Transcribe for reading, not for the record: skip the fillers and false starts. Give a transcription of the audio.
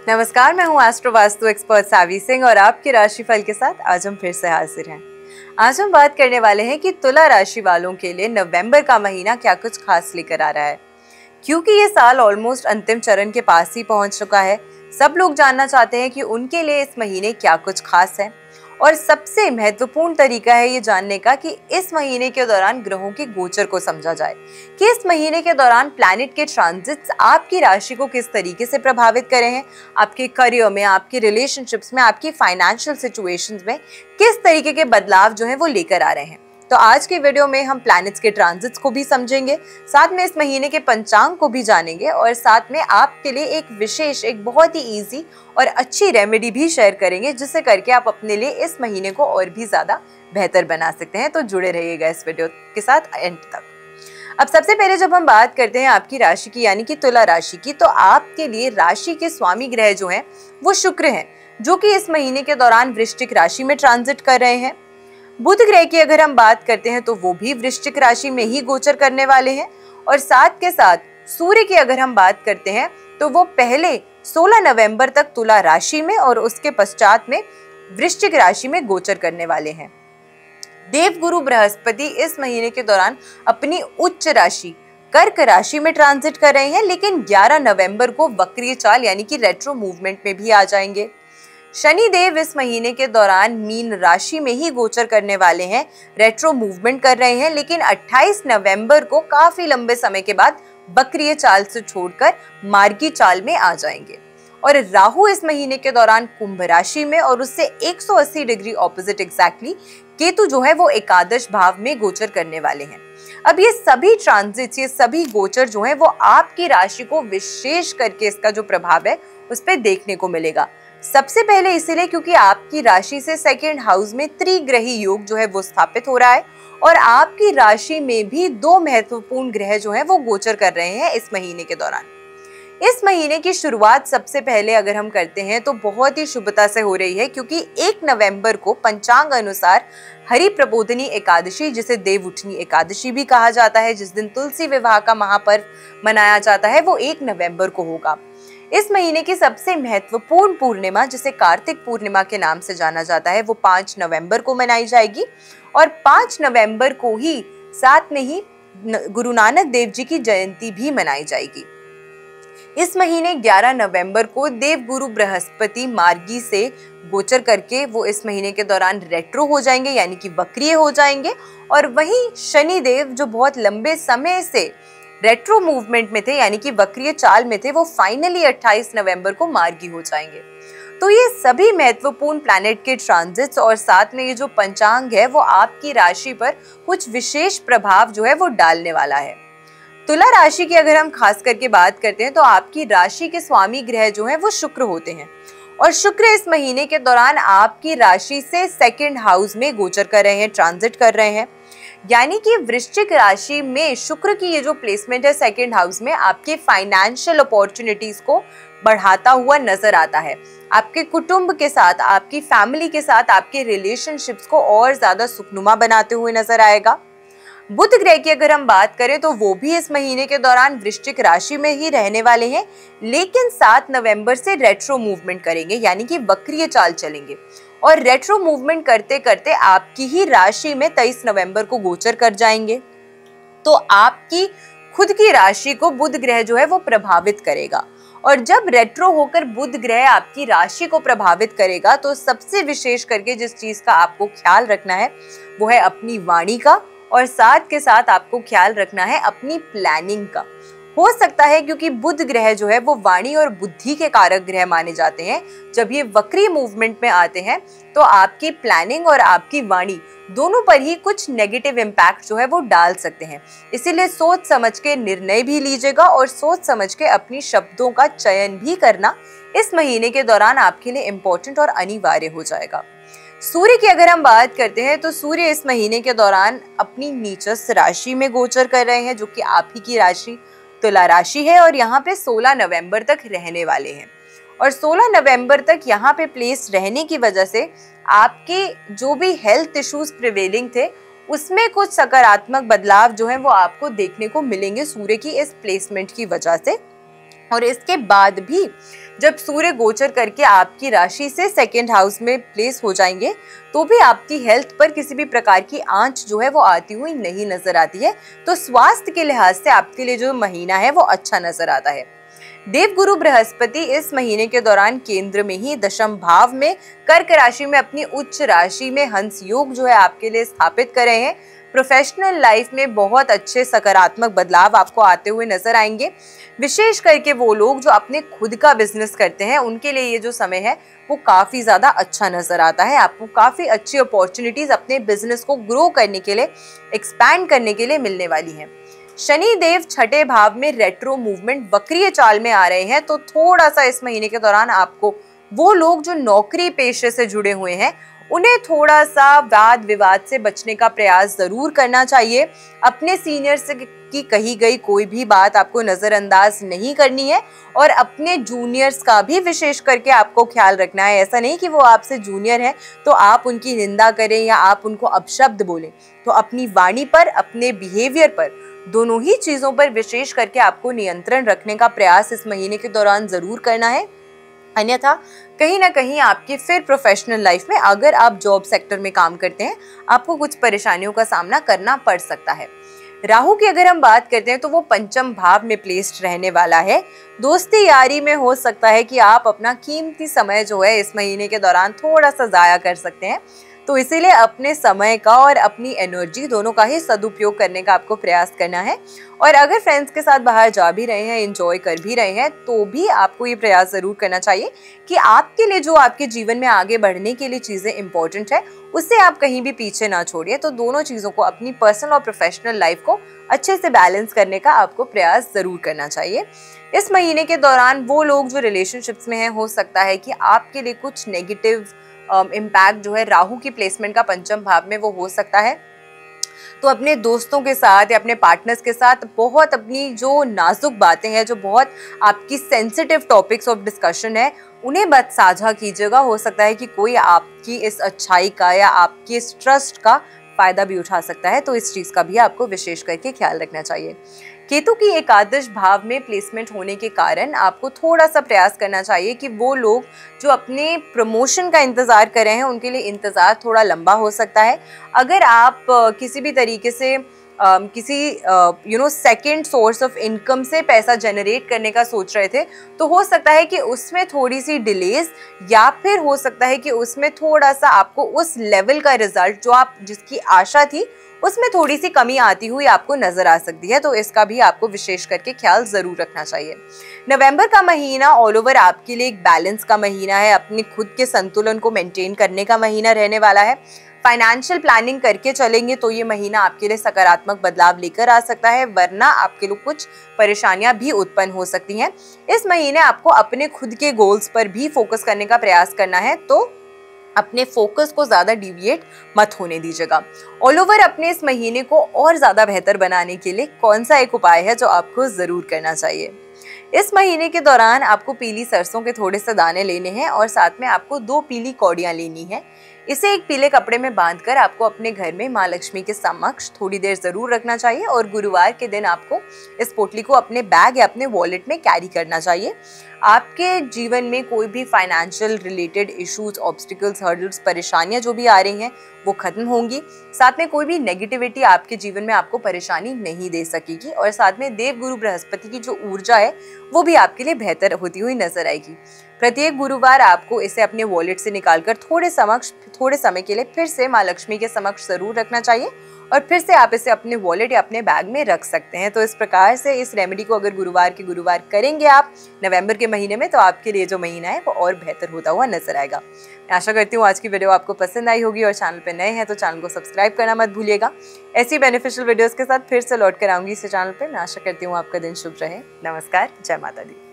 नमस्कार, मैं हूँ एस्ट्रो वास्तु एक्सपर्ट सावी सिंह और आपके राशिफल के साथ आज हम फिर से हाजिर हैं। आज हम बात करने वाले हैं कि तुला राशि वालों के लिए नवंबर का महीना क्या कुछ खास लेकर आ रहा है। क्योंकि ये साल ऑलमोस्ट अंतिम चरण के पास ही पहुंच चुका है, सब लोग जानना चाहते हैं कि उनके लिए इस महीने क्या कुछ खास है। और सबसे महत्वपूर्ण तरीका है ये जानने का कि इस महीने के दौरान ग्रहों के गोचर को समझा जाए कि इस महीने के दौरान प्लैनेट के ट्रांजिट्स आपकी राशि को किस तरीके से प्रभावित करे हैं, आपके करियर में, आपके रिलेशनशिप्स में, आपकी फाइनेंशियल सिचुएशंस में किस तरीके के बदलाव जो है वो लेकर आ रहे हैं। तो आज की वीडियो में हम प्लैनेट्स के ट्रांजिट्स को भी समझेंगे, साथ में इस महीने के पंचांग को भी जानेंगे और साथ में आपके लिए एक विशेष, एक बहुत ही इजी और अच्छी रेमेडी भी शेयर करेंगे जिससे करके आप अपने लिए इस महीने को और भी ज्यादा बेहतर बना सकते हैं। तो जुड़े रहिएगा इस वीडियो के साथ एंड तक। अब सबसे पहले जब हम बात करते हैं आपकी राशि की यानी कि तुला राशि की, तो आपके लिए राशि के स्वामी ग्रह जो हैं वो शुक्र हैं, जो कि इस महीने के दौरान वृश्चिक राशि में ट्रांजिट कर रहे हैं। बुध ग्रह की अगर हम बात करते हैं तो वो भी वृश्चिक राशि में ही गोचर करने वाले हैं और साथ के साथ सूर्य की अगर हम बात करते हैं तो वो पहले 16 नवंबर तक तुला राशि में और उसके पश्चात में वृश्चिक राशि में गोचर करने वाले हैं। देवगुरु बृहस्पति इस महीने के दौरान अपनी उच्च राशि कर्क राशि में ट्रांजिट कर रहे हैं, लेकिन 11 नवंबर को वक्रीय चाल यानी कि रेट्रो मूवमेंट में भी आ जाएंगे। शनि देव इस महीने के दौरान मीन राशि में ही गोचर करने वाले हैं, रेट्रो मूवमेंट कर रहे हैं, लेकिन 28 नवंबर को काफी लंबे समय के बाद वक्रीय चाल से छोड़कर मार्गी चाल में आ जाएंगे। और राहु इस महीने के दौरान कुंभ राशि में और उससे 180 डिग्री ऑपोजिट एग्जैक्टली केतु जो है वो एकादश भाव में गोचर करने वाले हैं। अब ये सभी ट्रांजिट्स, ये सभी गोचर जो है वो आपकी राशि को विशेष करके इसका जो प्रभाव है उस पर देखने को मिलेगा। सबसे पहले इसीलिए क्योंकि आपकी राशि से सेकंड हाउस में त्रिग्रही योग जो है वो स्थापित हो रहा है और आपकी राशि में भी दो महत्वपूर्ण ग्रह जो है वो गोचर कर रहे हैं इस महीने के दौरान। इस महीने की शुरुआत सबसे पहले अगर हम करते हैं तो बहुत ही शुभता से हो रही है, क्योंकि 1 नवंबर को पंचांग अनुसार हरि प्रबोधिनी एकादशी, जिसे देवउठनी एकादशी भी कहा जाता है, जिस दिन तुलसी विवाह का महापर्व मनाया जाता है, वो 1 नवंबर को होगा। इस महीने की सबसे महत्वपूर्ण पूर्णिमा, जिसे कार्तिक पूर्णिमा के नाम से जाना जाता है, वो 5 नवंबर को मनाई जाएगी और 5 नवंबर को ही साथ में ही गुरु नानक देव जी की जयंती भी मनाई जाएगी। इस महीने 11 नवंबर को देवगुरु बृहस्पति मार्गी से गोचर करके वो इस महीने के दौरान रेट्रो हो जाएंगे यानी कि वक्रीय हो जाएंगे और वहीं शनि देव जो बहुत लंबे समय से रेट्रो मूवमेंट में थे यानी कि वक्रीय चाल में थे, वो फाइनली 28 नवंबर को मार्गी हो जाएंगे। तो ये सभी महत्वपूर्ण प्लैनेट के ट्रांजिट्स और साथ में ये जो पंचांग है वो आपकी राशि पर कुछ विशेष प्रभाव जो है वो डालने वाला है। तुला राशि की अगर हम खास करके बात करते हैं तो आपकी राशि के स्वामी ग्रह जो है वो शुक्र होते हैं और शुक्र इस महीने के दौरान आपकी राशि से सेकंड हाउस में गोचर कर रहे हैं, ट्रांजिट कर रहे हैं। यानी कि वृश्चिक राशि में शुक्र की ये जो प्लेसमेंट है सेकंड हाउस में आपके फाइनेंशियल अपॉर्चुनिटीज को बढ़ाता हुआ नजर आता है। आपके कुटुंब के साथ, आपकी फैमिली के साथ आपके रिलेशनशिप्स को और ज्यादा सुखनुमा बनाते हुए नजर आएगा। बुध ग्रह की अगर हम बात करें तो वो भी इस महीने के दौरान वृश्चिक राशि में ही रहने वाले हैं, लेकिन 7 नवंबर से रेट्रो मूवमेंट करेंगे यानी कि वक्रीय चाल चलेंगे और रेट्रो मूवमेंट करते करते आपकी ही राशि में 23 नवंबर को गोचर कर जाएंगे। तो आपकी खुद की राशि को बुध ग्रह जो है वो प्रभावित करेगा और जब रेट्रो होकर बुध ग्रह आपकी राशि को प्रभावित करेगा तो सबसे विशेष करके जिस चीज का आपको ख्याल रखना है वो है अपनी वाणी का और साथ के साथ आपको ख्याल रखना है अपनी प्लानिंग का। हो सकता है क्योंकि बुध ग्रह जो है वो वाणी और बुद्धि के कारक ग्रह माने जाते हैं, जब ये वक्री मूवमेंट में आते हैं तो आपकी प्लानिंग और आपकी वाणी दोनों पर ही कुछ नेगेटिव इम्पैक्ट जो है वो डाल सकते हैं। इसीलिए सोच समझ के निर्णय भी लीजिएगा और सोच समझ के अपनी शब्दों का चयन भी करना इस महीने के दौरान आपके लिए इम्पोर्टेंट और अनिवार्य हो जाएगा। सूर्य की अगर हम बात करते हैं तो सूर्य इस महीने के दौरान अपनी नीचस्थ राशि में गोचर कर रहे हैं, जो कि आप ही की राशि तुला राशि है और यहाँ पे 16 नवंबर तक रहने वाले हैं और 16 नवंबर तक यहाँ पे प्लेस रहने की वजह से आपके जो भी हेल्थ इश्यूज प्रिवेलिंग थे उसमें कुछ सकारात्मक बदलाव जो है वो आपको देखने को मिलेंगे सूर्य की इस प्लेसमेंट की वजह से। और इसके बाद भी जब सूर्य गोचर करके आपकी राशि से सेकंड हाउस में प्लेस हो जाएंगे तो भी आपकी हेल्थ पर किसी भी प्रकार की आंच जो है वो आती हुई नहीं नजर आती है। तो स्वास्थ्य के लिहाज से आपके लिए जो महीना है वो अच्छा नजर आता है। देवगुरु बृहस्पति इस महीने के दौरान केंद्र में ही दशम भाव में कर्क राशि में अपनी उच्च राशि में हंस योग जो है आपके लिए स्थापित कर रहे हैं। प्रोफेशनल लाइफ में बहुत अच्छे सकारात्मक बदलाव आपको आते हुए नजर आएंगे। विशेष करके वो लोग जो अपने खुद का बिजनेस करते हैं उनके लिए ये जो समय है वो काफी ज्यादा अच्छा नजर आता है। आपको काफी अच्छी अपॉर्चुनिटीज अपने बिजनेस को ग्रो करने के लिए, एक्सपैंड करने के लिए मिलने वाली हैं। शनि देव छठे भाव में रेट्रो मूवमेंट वक्रीय चाल में आ रहे हैं, तो थोड़ा सा इस महीने के दौरान आपको वो लोग जो नौकरी पेशे से जुड़े हुए हैं उन्हें थोड़ा सा वाद विवाद से बचने का प्रयास जरूर करना चाहिए। अपने सीनियर्स की कही गई कोई भी बात आपको नजरअंदाज नहीं करनी है और अपने जूनियर्स का भी विशेष करके आपको ख्याल रखना है। ऐसा नहीं कि वो आपसे जूनियर है तो आप उनकी निंदा करें या आप उनको अपशब्द बोलें। तो अपनी वाणी पर, अपने बिहेवियर पर, दोनों ही चीजों पर विशेष करके आपको नियंत्रण रखने का प्रयास इस महीने के दौरान जरूर करना है। अन्यथा कहीं ना कहीं आपकी फिर प्रोफेशनल लाइफ में, अगर आप जॉब सेक्टर में काम करते हैं, आपको कुछ परेशानियों का सामना करना पड़ सकता है। राहु की अगर हम बात करते हैं तो वो पंचम भाव में प्लेस्ड रहने वाला है। दोस्ती यारी में हो सकता है कि आप अपना कीमती समय जो है इस महीने के दौरान थोड़ा सा जाया कर सकते हैं। तो इसीलिए अपने समय का और अपनी एनर्जी दोनों का ही सदुपयोग करने का आपको प्रयास करना है। और अगर फ्रेंड्स के साथ बाहर जा भी रहे हैं, एंजॉय कर भी रहे हैं, तो भी आपको ये प्रयास जरूर करना चाहिए कि आपके लिए जो आपके जीवन में आगे बढ़ने के लिए चीजें इंपॉर्टेंट है उससे आप कहीं भी पीछे ना छोड़िए। तो दोनों चीजों को, अपनी पर्सनल और प्रोफेशनल लाइफ को अच्छे से बैलेंस करने का आपको प्रयास जरूर करना चाहिए। इस महीने के दौरान वो लोग जो रिलेशनशिप्स में हैं, हो सकता है कि आपके लिए कुछ नेगेटिव इम्पैक्ट जो है राहु की प्लेसमेंट का पंचम भाव में वो हो सकता है। तो अपने दोस्तों के साथ या अपने पार्टनर्स के साथ बहुत अपनी जो नाजुक बातें हैं, जो बहुत आपकी सेंसिटिव टॉपिक्स ऑफ डिस्कशन है, उन्हें मत साझा कीजिएगा। हो सकता है कि कोई आपकी इस अच्छाई का या आपकी इस ट्रस्ट का फायदा भी उठा सकता है। तो इस चीज का भी आपको विशेष करके ख्याल रखना चाहिए। केतु की एकादश भाव में प्लेसमेंट होने के कारण आपको थोड़ा सा प्रयास करना चाहिए कि वो लोग जो अपने प्रमोशन का इंतजार कर रहे हैं उनके लिए इंतजार थोड़ा लंबा हो सकता है। अगर आप किसी भी तरीके से किसी सेकेंड सोर्स ऑफ इनकम से पैसा जनरेट करने का सोच रहे थे, तो हो सकता है कि उसमें थोड़ी सी डिलेज या फिर हो सकता है कि उसमें थोड़ा सा आपको उस लेवल का रिजल्ट जो आप जिसकी आशा थी उसमें थोड़ी सी कमी आती हुई आपको नजर आ सकती है। तो इसका भी आपको विशेष करके ख्याल जरूर रखना चाहिए। नवंबर का महीना ऑल ओवर आपके लिए एक बैलेंस का महीना है, अपने खुद के संतुलन को मेंटेन करने का महीना रहने वाला है। फाइनेंशियल प्लानिंग करके चलेंगे तो ये महीना आपके लिए सकारात्मक बदलाव लेकर आ सकता है, वरना आपके लिए कुछ परेशानियां भी उत्पन्न हो सकती हैं। इस महीने आपको अपने खुद के गोल्स पर भी फोकस करने का प्रयास करना है, तो अपने फोकस को ज्यादा डिविएट मत होने दीजिएगा। ऑल ओवर अपने इस महीने को और ज्यादा बेहतर बनाने के लिए कौन सा एक उपाय है जो आपको जरूर करना चाहिए? इस महीने के दौरान आपको पीली सरसों के थोड़े से दाने लेने हैं और साथ में आपको 2 पीली कौड़ियां लेनी है। इसे एक पीले कपड़े में बांधकर आपको अपने घर में माँ लक्ष्मी के समक्ष थोड़ी देर जरूर रखना चाहिए और गुरुवार के दिन आपको इस पोटली को अपने बैग या अपने वॉलेट में कैरी करना चाहिए। आपके जीवन में कोई भी financial related issues, obstacles, hurdles, परेशानियां जो भी आ रही हैं वो खत्म होंगी। साथ में कोई भी नेगेटिविटी आपके जीवन में आपको परेशानी नहीं दे सकेगी और साथ में देव गुरु बृहस्पति की जो ऊर्जा है वो भी आपके लिए बेहतर होती हुई नजर आएगी। प्रत्येक गुरुवार आपको इसे अपने वॉलेट से निकालकर थोड़े समय के लिए फिर से माँ लक्ष्मी के समक्ष जरूर रखना चाहिए और फिर से आप इसे अपने वॉलेट या अपने बैग में रख सकते हैं। तो इस प्रकार से इस रेमेडी को अगर गुरुवार के गुरुवार करेंगे आप नवंबर के महीने में, तो आपके लिए जो महीना है वो और बेहतर होता हुआ नजर आएगा। मैं आशा करती हूँ आज की वीडियो आपको पसंद आई होगी और चैनल पे नए हैं तो चैनल को सब्सक्राइब करना मत भूलिएगा। ऐसी बेनिफिशियल वीडियोस के साथ फिर से लौट कर आऊंगी इस चैनल पे। मैं आशा करती हूँ आपका दिन शुभ रहे। नमस्कार, जय माता दी।